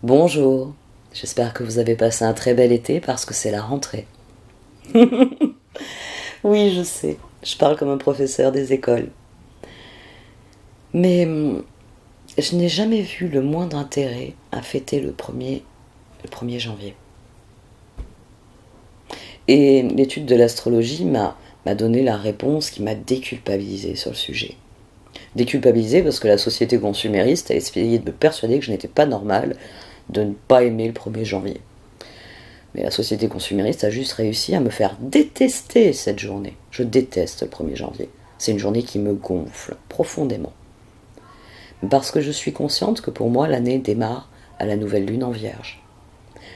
Bonjour, j'espère que vous avez passé un très bel été parce que c'est la rentrée. Oui, je sais, je parle comme un professeur des écoles. Mais je n'ai jamais vu le moindre intérêt à fêter le premier janvier. Et l'étude de l'astrologie m'a donné la réponse qui m'a déculpabilisé sur le sujet. Déculpabilisé parce que la société consumériste a essayé de me persuader que je n'étais pas normale de ne pas aimer le 1er janvier. Mais la société consumériste a juste réussi à me faire détester cette journée. Je déteste le 1er janvier. C'est une journée qui me gonfle profondément. Parce que je suis consciente que pour moi, l'année démarre à la nouvelle lune en Vierge.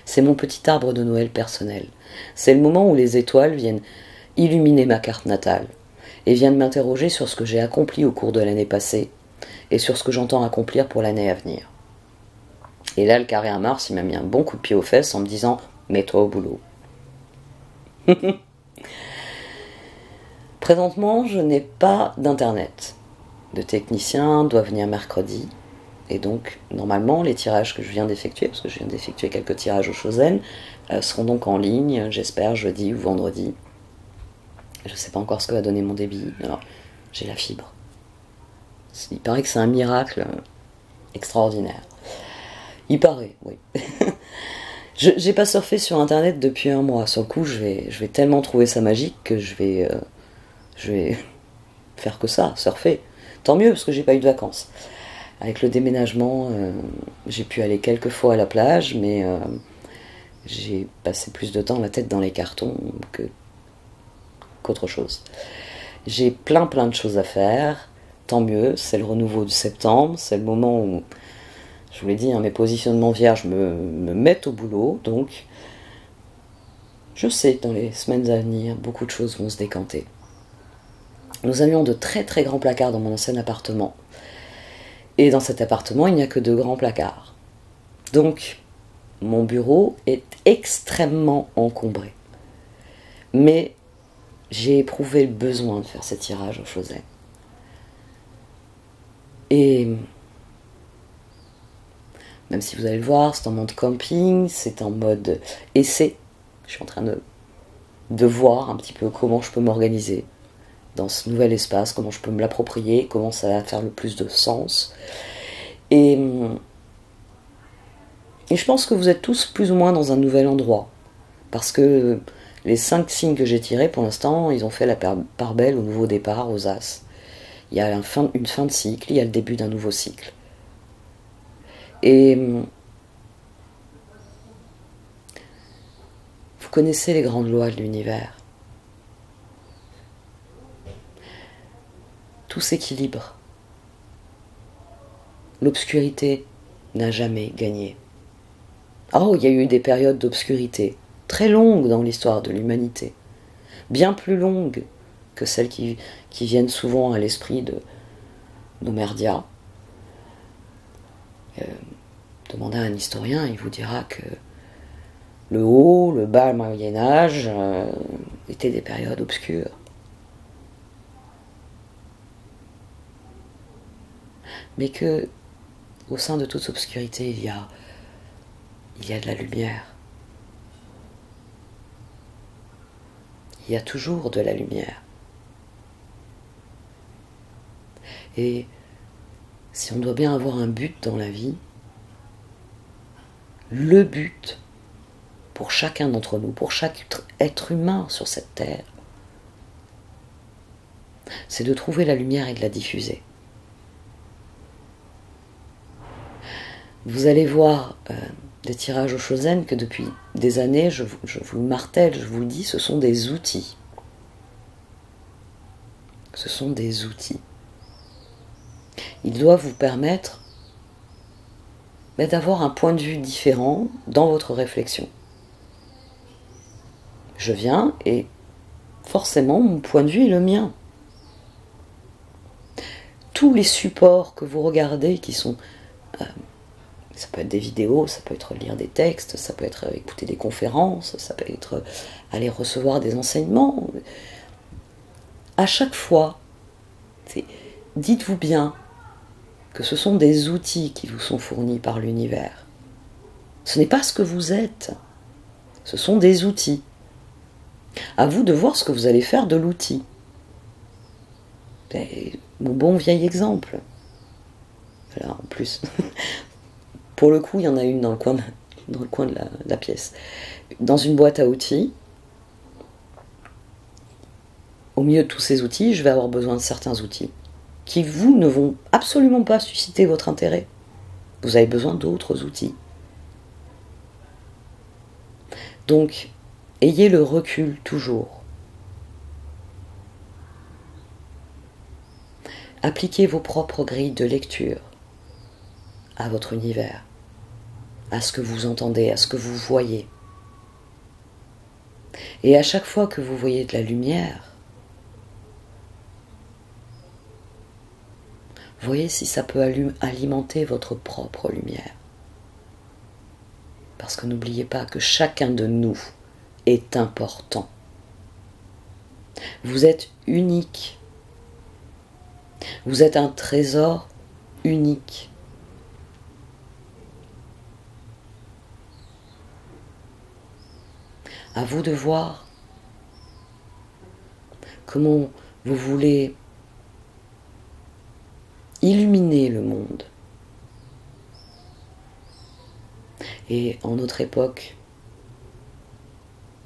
C'est mon petit arbre de Noël personnel. C'est le moment où les étoiles viennent illuminer ma carte natale et viennent m'interroger sur ce que j'ai accompli au cours de l'année passée et sur ce que j'entends accomplir pour l'année à venir. Et là, le carré à Mars, il m'a mis un bon coup de pied aux fesses en me disant « mets-toi au boulot ». Présentement, je n'ai pas d'internet. Le technicien doit venir mercredi. Et donc, normalement, les tirages que je viens d'effectuer, parce que je viens d'effectuer quelques tirages au Chosen, seront donc en ligne, j'espère, jeudi ou vendredi. Je ne sais pas encore ce que va donner mon débit. Alors, j'ai la fibre. Il paraît que c'est un miracle extraordinaire. Il paraît, oui. Je n'ai pas surfé sur Internet depuis un mois. Sur le coup, je vais tellement trouver ça magique que je vais faire que ça, surfer. Tant mieux, parce que j'ai pas eu de vacances. Avec le déménagement, j'ai pu aller quelques fois à la plage, mais j'ai passé plus de temps la tête dans les cartons qu'autre chose. J'ai plein de choses à faire, tant mieux, c'est le renouveau de septembre, c'est le moment où, je vous l'ai dit, mes positionnements vierges me mettent au boulot, donc je sais que dans les semaines à venir, beaucoup de choses vont se décanter. Nous avions de très grands placards dans mon ancien appartement. Et dans cet appartement, il n'y a que 2 grands placards. Donc, mon bureau est extrêmement encombré. Mais j'ai éprouvé le besoin de faire ces tirages au Chosen. Et même si vous allez le voir, c'est en mode camping, c'est en mode essai. Je suis en train de voir un petit peu comment je peux m'organiser dans ce nouvel espace, comment je peux me l'approprier, comment ça va faire le plus de sens. Et je pense que vous êtes tous plus ou moins dans un nouvel endroit. Parce que les 5 signes que j'ai tirés, pour l'instant, ils ont fait la part belle au nouveau départ, aux As. Il y a une fin de cycle, il y a le début d'un nouveau cycle. Et vous connaissez les grandes lois de l'univers. Tout s'équilibre. L'obscurité n'a jamais gagné. Oh, il y a eu des périodes d'obscurité très longues dans l'histoire de l'humanité, bien plus longues que celles qui viennent souvent à l'esprit de nos merdias. Demandez à un historien, il vous dira que le haut, le bas, le Moyen-Âge étaient des périodes obscures. Mais que, au sein de toute obscurité, il y a de la lumière. Il y a toujours de la lumière. Et si on doit bien avoir un but dans la vie, le but pour chacun d'entre nous, pour chaque être humain sur cette terre, c'est de trouver la lumière et de la diffuser. Vous allez voir des tirages au Chosen que depuis des années, je vous le martèle, je vous le dis, ce sont des outils. Ce sont des outils. Ils doivent vous permettre d'avoir un point de vue différent dans votre réflexion. Je viens et forcément mon point de vue est le mien. Tous les supports que vous regardez qui sont... ça peut être des vidéos, ça peut être lire des textes, ça peut être écouter des conférences, ça peut être aller recevoir des enseignements. À chaque fois, dites-vous bien que ce sont des outils qui vous sont fournis par l'univers. Ce n'est pas ce que vous êtes. Ce sont des outils. À vous de voir ce que vous allez faire de l'outil. Mon bon vieil exemple. Voilà, en plus. Pour le coup, il y en a une dans le coin de la pièce. Dans une boîte à outils, au milieu de tous ces outils, je vais avoir besoin de certains outils qui, vous, ne vont absolument pas susciter votre intérêt. Vous avez besoin d'autres outils. Donc, ayez le recul toujours. Appliquez vos propres grilles de lecture à votre univers, à ce que vous entendez, à ce que vous voyez. Et à chaque fois que vous voyez de la lumière, voyez si ça peut alimenter votre propre lumière. Parce que n'oubliez pas que chacun de nous est important. Vous êtes unique. Vous êtes un trésor unique. À vous de voir comment vous voulez illuminer le monde. Et en notre époque,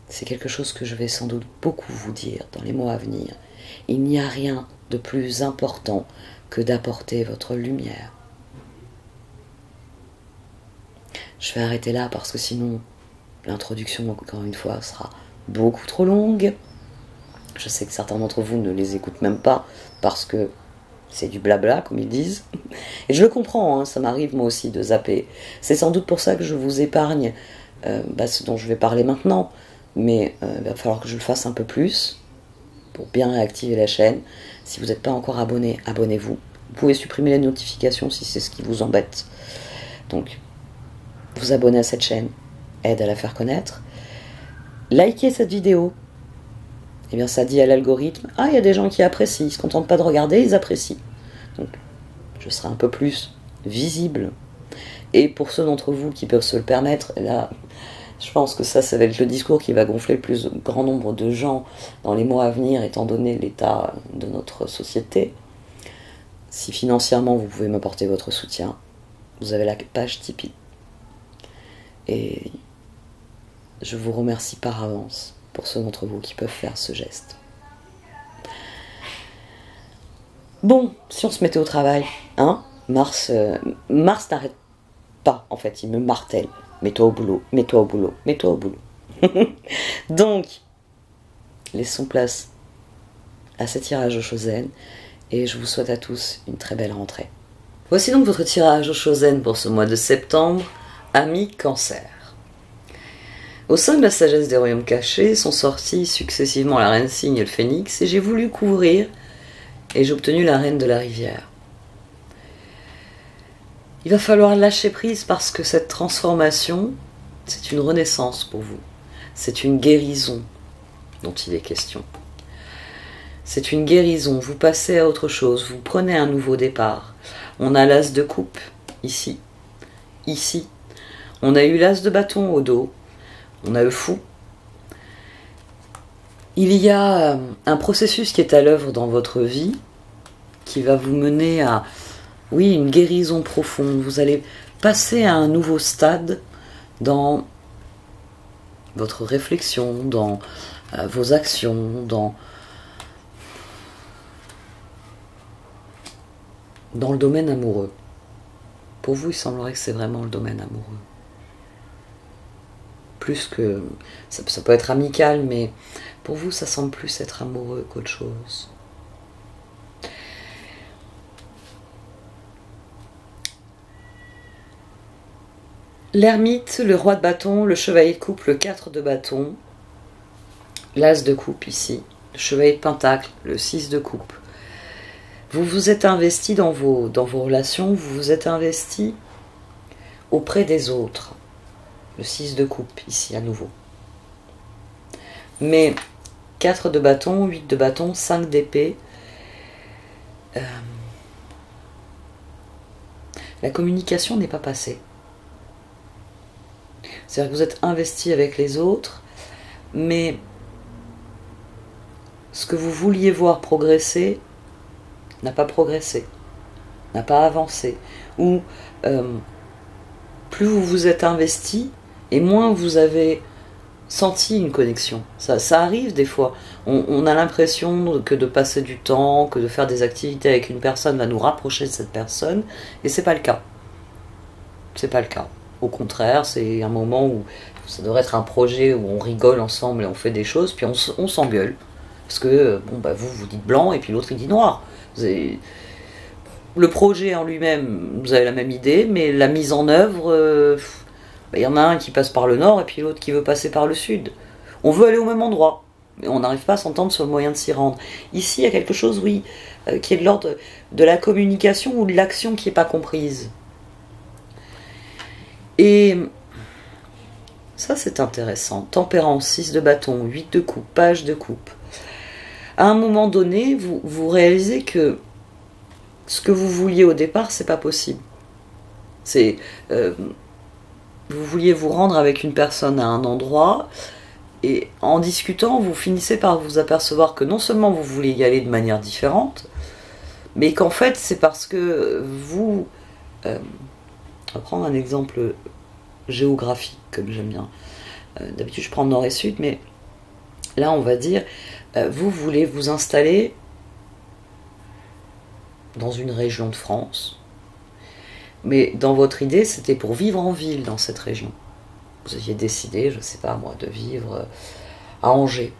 c'est quelque chose que je vais sans doute beaucoup vous dire dans les mois à venir. Il n'y a rien de plus important que d'apporter votre lumière. Je vais arrêter là parce que sinon, l'introduction, encore une fois, sera beaucoup trop longue. Je sais que certains d'entre vous ne les écoutent même pas parce que c'est du blabla, comme ils disent. Et je le comprends, hein, ça m'arrive moi aussi de zapper. C'est sans doute pour ça que je vous épargne ce dont je vais parler maintenant. Mais il va falloir que je le fasse un peu plus pour bien réactiver la chaîne. Si vous n'êtes pas encore abonné, abonnez-vous. Vous pouvez supprimer les notifications si c'est ce qui vous embête. Donc, vous abonner à cette chaîne aide à la faire connaître. Likez cette vidéo. Eh bien, ça dit à l'algorithme, ah, il y a des gens qui apprécient, ils ne se contentent pas de regarder, ils apprécient. Donc, je serai un peu plus visible. Et pour ceux d'entre vous qui peuvent se le permettre, là, je pense que ça va être le discours qui va gonfler le plus grand nombre de gens dans les mois à venir, étant donné l'état de notre société. Si financièrement vous pouvez m'apporter votre soutien, vous avez la page Tipeee. Et je vous remercie par avance pour ceux d'entre vous qui peuvent faire ce geste. Bon, si on se mettait au travail, hein, Mars n'arrête pas, en fait, il me martèle. Mets-toi au boulot, mets-toi au boulot, mets-toi au boulot. Donc, laissons place à ce tirage au Chosen et je vous souhaite à tous une très belle rentrée. Voici donc votre tirage au Chosen pour ce mois de septembre, amis Cancer. Au sein de la sagesse des royaumes cachés sont sortis successivement la reine cygne et le phénix et j'ai voulu couvrir et j'ai obtenu la reine de la rivière. Il va falloir lâcher prise parce que cette transformation, c'est une renaissance pour vous. C'est une guérison dont il est question. C'est une guérison, vous passez à autre chose, vous prenez un nouveau départ. On a l'as de coupe, ici, ici. On a eu l'as de bâton au dos, on a le fou. Il y a un processus qui est à l'œuvre dans votre vie, qui va vous mener à, oui, une guérison profonde. Vous allez passer à un nouveau stade dans votre réflexion, dans vos actions, dans le domaine amoureux. Pour vous, il semblerait que c'est vraiment le domaine amoureux. Plus que... Ça peut être amical, mais pour vous, ça semble plus être amoureux qu'autre chose. L'ermite, le roi de bâton, le chevalier de coupe, le 4 de bâton, l'as de coupe ici, le chevalier de pentacle, le 6 de coupe. Vous vous êtes investi dans vos relations, vous vous êtes investi auprès des autres. Le 6 de coupe ici à nouveau. Mais 4 de bâton, 8 de bâton, 5 d'épée. La communication n'est pas passée. C'est-à-dire que vous êtes investi avec les autres, mais ce que vous vouliez voir progresser n'a pas progressé, n'a pas avancé. Ou plus vous vous êtes investi, et moins vous avez senti une connexion. Ça arrive des fois. On a l'impression que de passer du temps, que de faire des activités avec une personne va nous rapprocher de cette personne, et c'est pas le cas. C'est pas le cas. Au contraire, c'est un moment où ça devrait être un projet où on rigole ensemble et on fait des choses, puis on s'engueule. Parce que bon, bah, vous dites blanc et puis l'autre il dit noir. Le projet en lui-même, vous avez la même idée, mais la mise en œuvre, il y en a un qui passe par le nord et puis l'autre qui veut passer par le sud. On veut aller au même endroit, mais on n'arrive pas à s'entendre sur le moyen de s'y rendre. Ici, il y a quelque chose, oui, qui est de l'ordre de la communication ou de l'action qui n'est pas comprise. Et ça, c'est intéressant. Tempérance, 6 de bâton, 8 de coupe, page de coupe. À un moment donné, vous réalisez que ce que vous vouliez au départ, c'est pas possible. C'est... vous vouliez vous rendre avec une personne à un endroit, et en discutant, vous finissez par vous apercevoir que non seulement vous voulez y aller de manière différente, mais qu'en fait, c'est parce que vous... on va prendre un exemple géographique, comme j'aime bien. D'habitude, je prends nord et sud, mais là, on va dire, vous voulez vous installer dans une région de France, mais dans votre idée, c'était pour vivre en ville dans cette région. Vous aviez décidé, je ne sais pas moi, de vivre à Angers.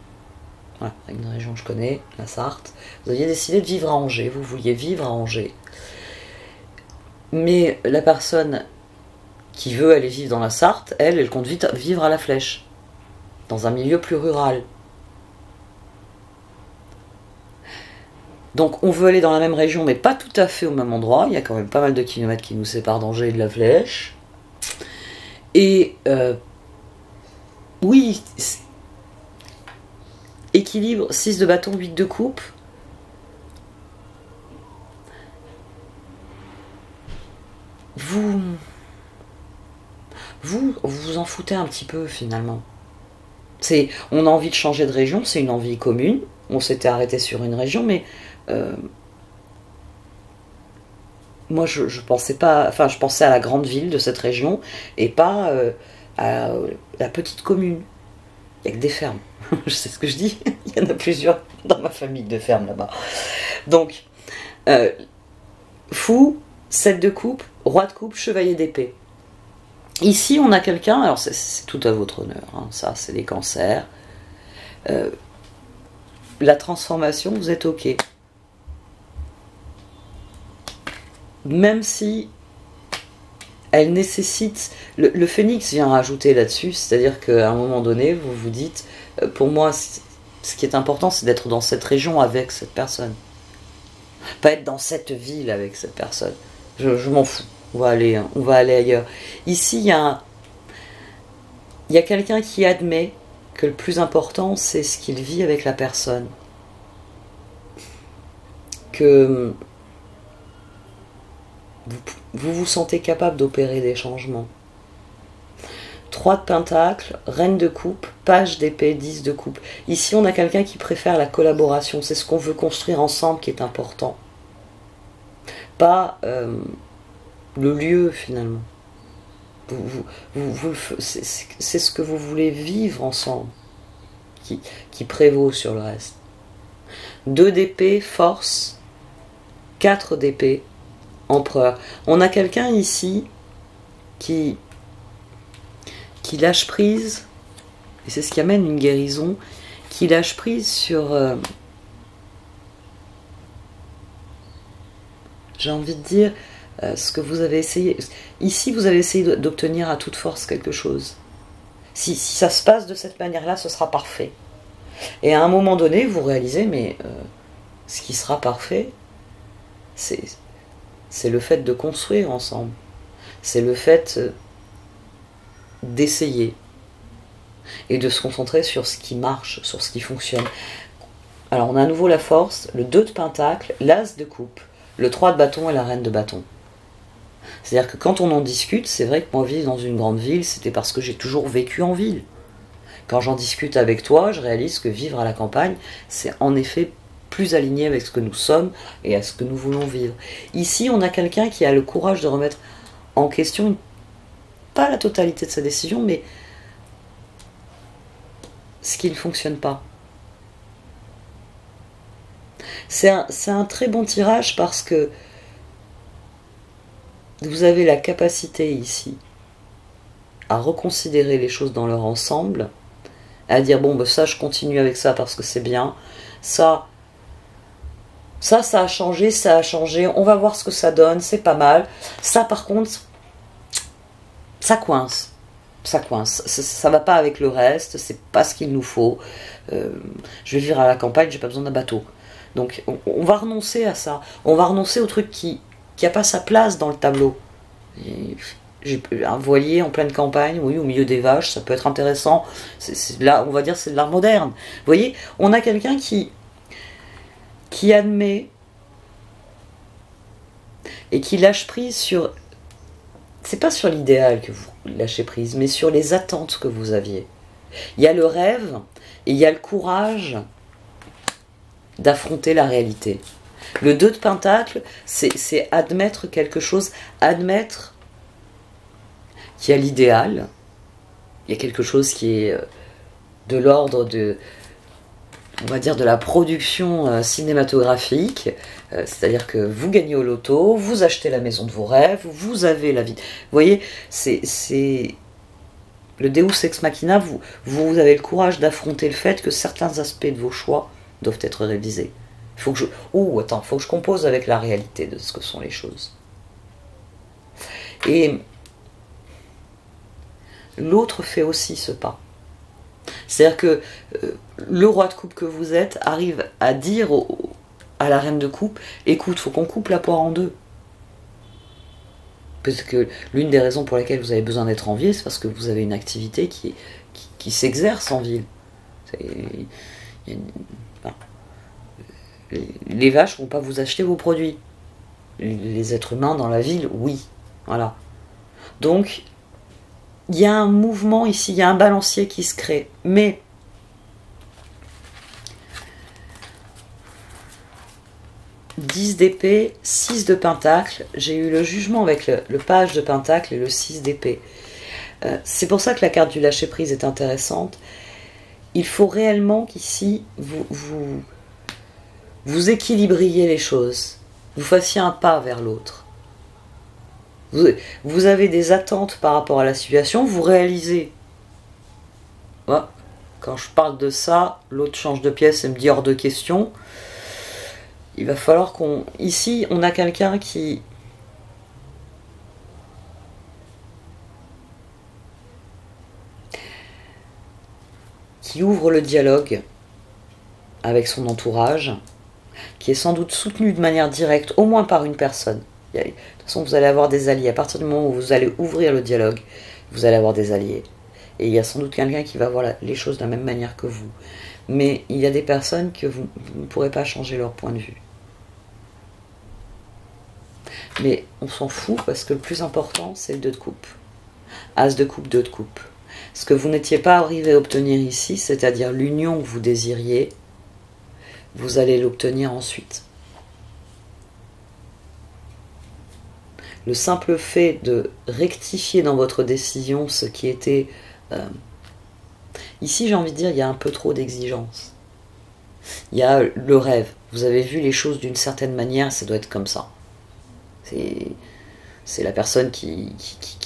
Voilà, une région que je connais, la Sarthe. Vous aviez décidé de vivre à Angers, vous vouliez vivre à Angers. Mais la personne qui veut aller vivre dans la Sarthe, elle compte vivre à La Flèche, dans un milieu plus rural. Donc on veut aller dans la même région, mais pas tout à fait au même endroit. Il y a quand même pas mal de kilomètres qui nous séparent d'Angers et de La Flèche. Et oui, équilibre, 6 de bâton, 8 de coupe. Vous en foutez un petit peu finalement. On a envie de changer de région, c'est une envie commune. On s'était arrêté sur une région, mais moi je pensais pas, enfin je pensais à la grande ville de cette région et pas à la petite commune. Il n'y a que des fermes. Je sais ce que je dis. Il y en a plusieurs dans ma famille de fermes là-bas. Donc, fou, 7 de coupe, roi de coupe, chevalier d'épée. Ici, on a quelqu'un, alors c'est tout à votre honneur, hein, ça c'est les cancers. La transformation, vous êtes ok. Même si elle nécessite... Le phénix vient rajouter là-dessus, c'est-à-dire qu'à un moment donné, vous vous dites, pour moi, ce qui est important, c'est d'être dans cette région avec cette personne. Pas être dans cette ville avec cette personne. Je m'en fous. On va aller ailleurs. Ici, il y a quelqu'un qui admet que le plus important, c'est ce qu'il vit avec la personne. Que vous vous sentez capable d'opérer des changements. 3 de pentacle, reine de coupe, page d'épée, 10 de coupe. Ici, on a quelqu'un qui préfère la collaboration. C'est ce qu'on veut construire ensemble qui est important. Pas le lieu, finalement. C'est ce que vous voulez vivre ensemble qui prévaut sur le reste. 2 d'épée, force. 4 d'épée, empereur. On a quelqu'un ici qui lâche prise, et c'est ce qui amène une guérison, qui lâche prise sur... j'ai envie de dire, ce que vous avez essayé... Ici, vous avez essayé d'obtenir à toute force quelque chose. Si ça se passe de cette manière-là, ce sera parfait. Et à un moment donné, vous réalisez, mais ce qui sera parfait, c'est le fait de construire ensemble. C'est le fait d'essayer et de se concentrer sur ce qui marche, sur ce qui fonctionne. Alors on a à nouveau la force, le 2 de pentacle, l'as de coupe, le 3 de bâton et la reine de bâton. C'est-à-dire que quand on en discute, c'est vrai que moi vivre dans une grande ville, c'était parce que j'ai toujours vécu en ville. Quand j'en discute avec toi, je réalise que vivre à la campagne, c'est en effet plus aligné avec ce que nous sommes et à ce que nous voulons vivre. Ici, on a quelqu'un qui a le courage de remettre en question, pas la totalité de sa décision, mais ce qui ne fonctionne pas. C'est un très bon tirage parce que vous avez la capacité ici à reconsidérer les choses dans leur ensemble, à dire bon ben ça je continue avec ça parce que c'est bien, ça a changé, on va voir ce que ça donne, c'est pas mal, ça par contre ça coince, ça va pas avec le reste, c'est pas ce qu'il nous faut, je vais vivre à la campagne, j'ai pas besoin d'un bateau. Donc on va renoncer à ça, on va renoncer au truc qui a pas sa place dans le tableau. J'ai un voilier en pleine campagne, oui, au milieu des vaches, ça peut être intéressant. Là, on va dire, c'est de l'art moderne. Vous voyez, on a quelqu'un qui admet et qui lâche prise sur... C'est pas sur l'idéal que vous lâchez prise, mais sur les attentes que vous aviez. Il y a le rêve et il y a le courage d'affronter la réalité. Le 2 de Pentacle, c'est admettre quelque chose, admettre qu'il y a l'idéal, il y a quelque chose qui est de l'ordre de, on va dire, de la production cinématographique, c'est-à-dire que vous gagnez au loto, vous achetez la maison de vos rêves, vous avez la vie. Vous voyez, c'est le Deus Ex Machina, vous avez le courage d'affronter le fait que certains aspects de vos choix doivent être révisés. Faut que je compose avec la réalité de ce que sont les choses. Et l'autre fait aussi ce pas. C'est-à-dire que le roi de coupe que vous êtes arrive à dire à la reine de coupe, écoute, faut qu'on coupe la poire en deux. Parce que l'une des raisons pour lesquelles vous avez besoin d'être en ville, c'est parce que vous avez une activité qui s'exerce en ville. Les vaches ne vont pas vous acheter vos produits. Les êtres humains dans la ville, oui. Voilà. Donc, il y a un mouvement ici, il y a un balancier qui se crée. Mais, Dix d'épée, 6 de pentacle, j'ai eu le jugement avec le page de pentacle et le 6 d'épée. C'est pour ça que la carte du lâcher-prise est intéressante. Il faut réellement qu'ici, vous équilibriez les choses, vous fassiez un pas vers l'autre. Vous avez des attentes par rapport à la situation, vous réalisez. Oh, quand je parle de ça, l'autre change de pièce et me dit hors de question. Il va falloir qu'on... Ici, on a quelqu'un qui ouvre le dialogue avec son entourage, qui est sans doute soutenu de manière directe, au moins par une personne. De toute façon, vous allez avoir des alliés. À partir du moment où vous allez ouvrir le dialogue, vous allez avoir des alliés. Et il y a sans doute quelqu'un qui va voir les choses de la même manière que vous. Mais il y a des personnes que vous ne pourrez pas changer leur point de vue. Mais on s'en fout parce que le plus important, c'est le 2 de coupe. As de coupe, 2 de coupe. Ce que vous n'étiez pas arrivé à obtenir ici, c'est-à-dire l'union que vous désiriez, vous allez l'obtenir ensuite. Le simple fait de rectifier dans votre décision ce qui était... Ici, j'ai envie de dire, il y a un peu trop d'exigence. Il y a le rêve. Vous avez vu les choses d'une certaine manière, ça doit être comme ça. C'est la personne qui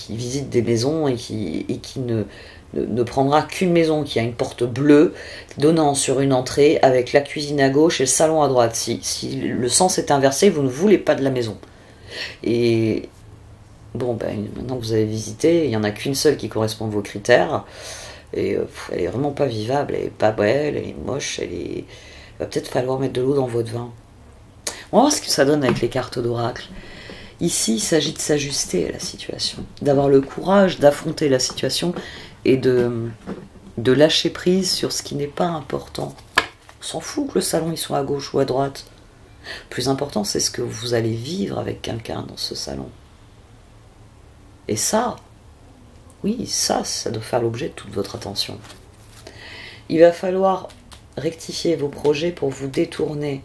visite des maisons et qui ne prendra qu'une maison qui a une porte bleue donnant sur une entrée avec la cuisine à gauche et le salon à droite. Si le sens est inversé, vous ne voulez pas de la maison. Et bon, ben, maintenant que vous avez visité, il n'y en a qu'une seule qui correspond à vos critères. Et elle est vraiment pas vivable, elle est pas belle, elle est moche, il va peut-être falloir mettre de l'eau dans votre vin. On va voir ce que ça donne avec les cartes d'oracle. Ici, il s'agit de s'ajuster à la situation, d'avoir le courage d'affronter la situation et de lâcher prise sur ce qui n'est pas important. On s'en fout que le salon il soit à gauche ou à droite. Le plus important, c'est ce que vous allez vivre avec quelqu'un dans ce salon. Et ça, oui, ça doit faire l'objet de toute votre attention. Il va falloir rectifier vos projets pour vous détourner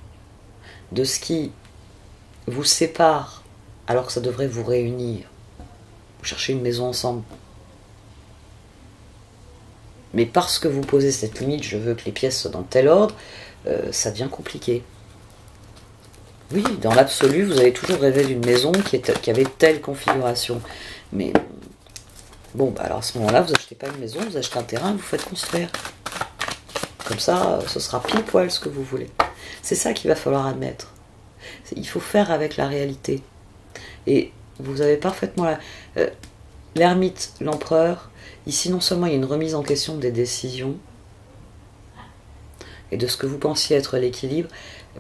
de ce qui vous sépare alors que ça devrait vous réunir. Vous cherchez une maison ensemble. Mais parce que vous posez cette limite, je veux que les pièces soient dans tel ordre, ça devient compliqué. Oui, dans l'absolu, vous avez toujours rêvé d'une maison qui avait telle configuration. Mais bon, bah alors à ce moment-là, vous n'achetez pas une maison, vous achetez un terrain, vous faites construire. Comme ça, ce sera pile poil ce que vous voulez. C'est ça qu'il va falloir admettre. Il faut faire avec la réalité. Et vous avez parfaitement l'ermite, l'empereur. Ici, non seulement il y a une remise en question des décisions et de ce que vous pensiez être l'équilibre,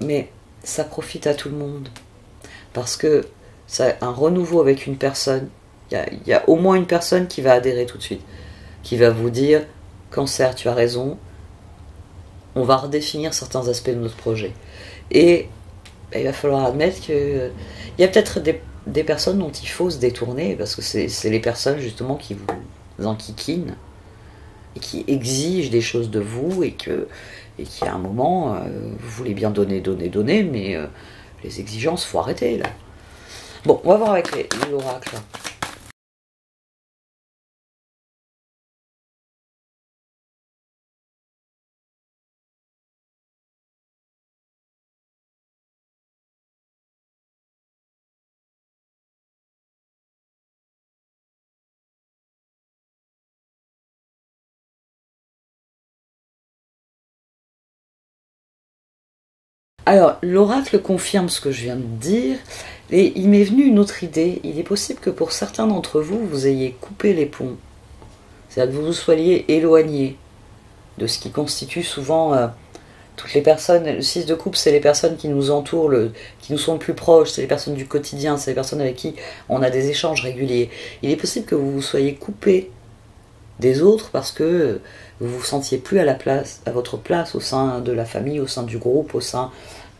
mais ça profite à tout le monde. Parce que c'est un renouveau avec une personne. Il y a au moins une personne qui va adhérer tout de suite, qui va vous dire « Cancer, tu as raison, on va redéfinir certains aspects de notre projet. » Et ben, il va falloir admettre qu'il y a peut-être des personnes dont il faut se détourner, parce que c'est les personnes justement qui vous enquiquinent et qui exigent des choses de vous et qui à un moment, vous voulez bien donner, mais les exigences, faut arrêter là. Bon, on va voir avec l'oracle. Alors, l'oracle confirme ce que je viens de dire, et il m'est venu une autre idée. Il est possible que pour certains d'entre vous, vous ayez coupé les ponts. C'est-à-dire que vous vous soyez éloigné de ce qui constitue souvent toutes les personnes. Le 6 de coupe, c'est les personnes qui nous entourent, qui nous sont le plus proches, c'est les personnes du quotidien, c'est les personnes avec qui on a des échanges réguliers. Il est possible que vous vous soyez coupé des autres parce que vous vous sentiez plus à votre place au sein de la famille, au sein du groupe, au sein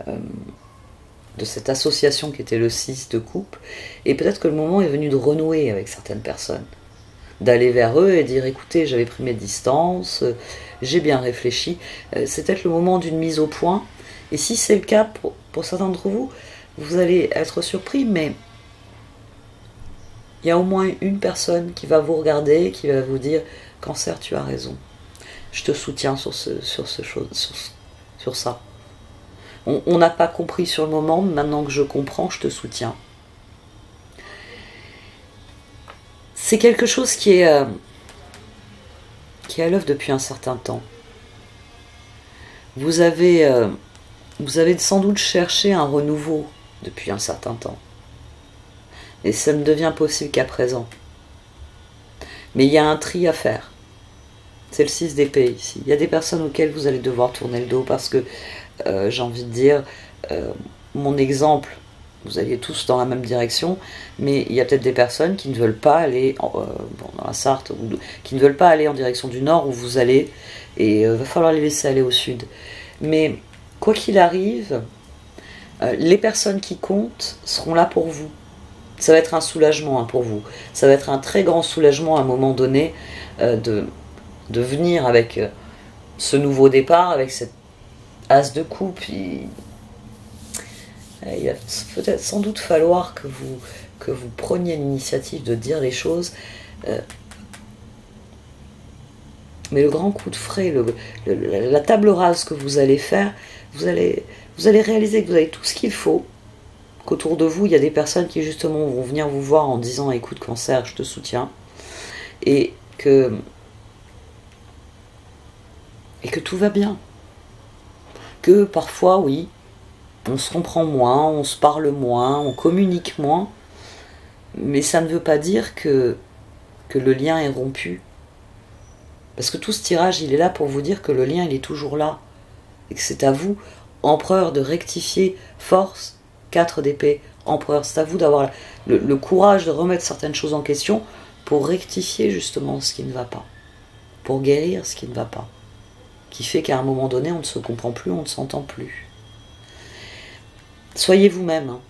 de cette association qui était le 6 de coupe. Et peut-être que le moment est venu de renouer avec certaines personnes, d'aller vers eux et dire écoutez, j'avais pris mes distances, j'ai bien réfléchi, c'est peut-être le moment d'une mise au point. Et si c'est le cas pour certains d'entre vous, vous allez être surpris, mais il y a au moins une personne qui va vous regarder, qui va vous dire Cancer, tu as raison. Je te soutiens sur ça. On n'a pas compris sur le moment, mais maintenant que je comprends, je te soutiens. C'est quelque chose qui est à l'œuvre depuis un certain temps. Vous avez sans doute cherché un renouveau depuis un certain temps. Et ça ne devient possible qu'à présent. Mais il y a un tri à faire. C'est le 6 d'épée ici. Il y a des personnes auxquelles vous allez devoir tourner le dos parce que, j'ai envie de dire, mon exemple, vous alliez tous dans la même direction, mais il y a peut-être des personnes qui ne veulent pas aller dans la Sarthe, qui ne veulent pas aller en direction du nord où vous allez, et il va falloir les laisser aller au sud. Mais quoi qu'il arrive, les personnes qui comptent seront là pour vous. Ça va être un soulagement pour vous. Ça va être un très grand soulagement à un moment donné de venir avec ce nouveau départ, avec cette as de coupe. Il va peut-être sans doute falloir que vous preniez l'initiative de dire les choses. Mais le grand coup de frais, la table rase que vous allez faire, vous allez réaliser que vous avez tout ce qu'il faut, qu'autour de vous, il y a des personnes qui justement vont venir vous voir en disant « Écoute, Cancer, je te soutiens », et que tout va bien. Que parfois, oui, on se comprend moins, on se parle moins, on communique moins, mais ça ne veut pas dire que le lien est rompu. Parce que tout ce tirage, il est là pour vous dire que le lien, il est toujours là. Et que c'est à vous, empereur, de rectifier. Force, 4 d'épée, empereur, c'est à vous d'avoir le courage de remettre certaines choses en question pour rectifier justement ce qui ne va pas. Pour guérir ce qui ne va pas. Qui fait qu'à un moment donné, on ne se comprend plus, on ne s'entend plus. Soyez vous-même. Hein.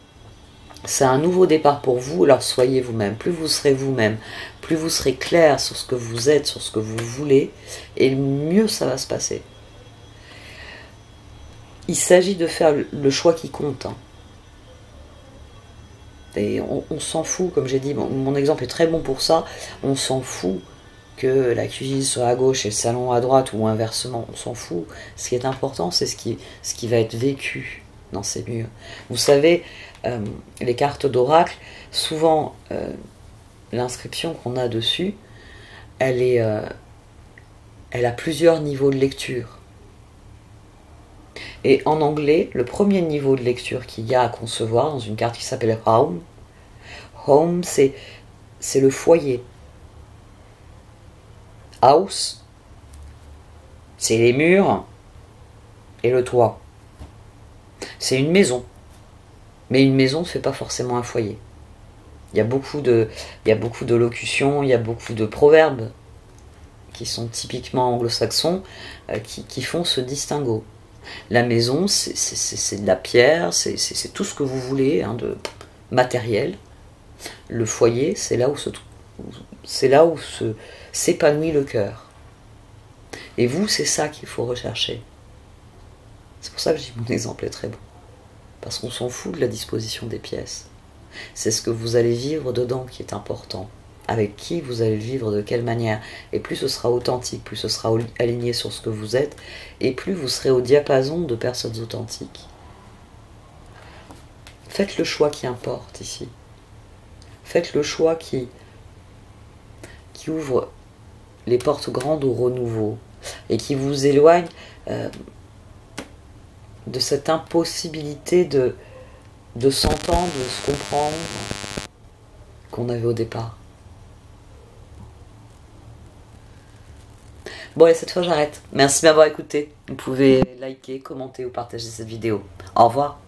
C'est un nouveau départ pour vous, alors soyez vous-même. Plus vous serez vous-même, plus vous serez clair sur ce que vous êtes, sur ce que vous voulez, et mieux ça va se passer. Il s'agit de faire le choix qui compte. Hein. Et on s'en fout, comme j'ai dit, mon exemple est très bon pour ça, on s'en fout que la cuisine soit à gauche et le salon à droite, ou inversement, on s'en fout. Ce qui est important, c'est ce qui va être vécu dans ces murs. Vous savez, les cartes d'oracle, souvent, l'inscription qu'on a dessus, elle a plusieurs niveaux de lecture. Et en anglais, le premier niveau de lecture qu'il y a à concevoir dans une carte qui s'appelle Home, Home, c'est le foyer. House, c'est les murs et le toit. C'est une maison. Mais une maison ne fait pas forcément un foyer. Il y a beaucoup de locutions, il y a beaucoup de proverbes qui sont typiquement anglo-saxons, qui font ce distinguo. La maison, c'est de la pierre, c'est tout ce que vous voulez, hein, de matériel. Le foyer, c'est là où s'épanouit le cœur. Et vous, c'est ça qu'il faut rechercher. C'est pour ça que je dis mon exemple est très bon. Parce qu'on s'en fout de la disposition des pièces. C'est ce que vous allez vivre dedans qui est important. Avec qui vous allez le vivre, de quelle manière. Et plus ce sera authentique, plus ce sera aligné sur ce que vous êtes, et plus vous serez au diapason de personnes authentiques. Faites le choix qui importe ici. Faites le choix qui ouvre les portes grandes au renouveau, et qui vous éloigne de cette impossibilité de s'entendre, de se comprendre qu'on avait au départ. Bon, et cette fois j'arrête. Merci de m'avoir écouté. Vous pouvez liker, commenter ou partager cette vidéo. Au revoir.